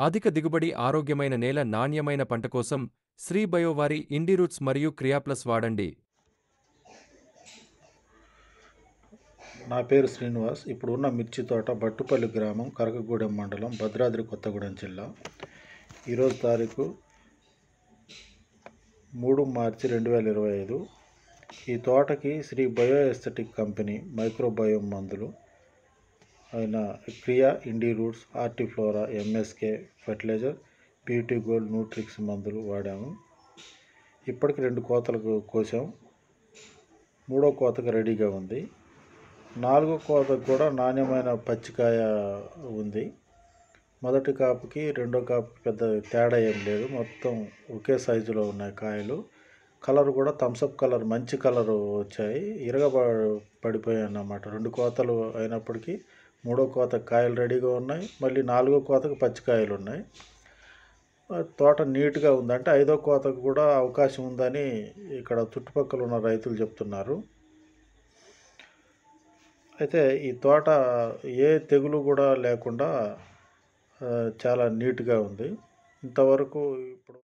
అధిక దిగుబడి, ఆరోగ్యమైన నేల, నాణ్యమైన పంట కోసం శ్రీ బయో వారి ఇండిరూట్స్ మరియు క్రియాప్లస్ వాడండి. నా పేరు శ్రీనివాస్. ఇప్పుడు ఉన్న మిర్చి తోట బట్టుపల్లి గ్రామం, కరకగూడెం మండలం, భద్రాద్రి కొత్తగూడెం జిల్లా. ఈరోజు తారీఖు 3 మార్చి 2025. ఈ తోటకి Sri Bio Aesthetic company microbiome మందులు అయిన Kriya, Indi Roots, Artiflora, MSK fertiliser, beauty gold, Nutrix మందులు వాడాము. ఇప్పటికి 2 కోతలకు కోసాం. 3వ కోతకు రెడీగా ఉంది. 4వ కోతకు కూడా నాణ్యమైన పచ్చికాయ ఉంది. మొదటి కాపుకి రెండో కాపుకి పెద్ద తేడా ఏం లేదు. మొత్తం ఒకే సైజులో ఉన్నాయి కాయలు. కలర్ కూడా థమ్సప్ కలర్, మంచి కలరు వచ్చాయి. పడిపోయాయి అన్నమాట. 2 కోతలు అయినప్పటికీ 3వ కోతకు కాయలు రెడీగా ఉన్నాయి. మళ్ళీ 4వ కోతకు పచ్చికాయలు ఉన్నాయి. తోట నీట్గా ఉంది. అంటే 5వ కోతకు కూడా అవకాశం ఉందని ఇక్కడ చుట్టుపక్కల ఉన్న రైతులు చెప్తున్నారు. అయితే ఈ తోట ఏ తెగులు కూడా లేకుండా చాలా నీట్గా ఉంది. ఇంతవరకు ఇప్పుడు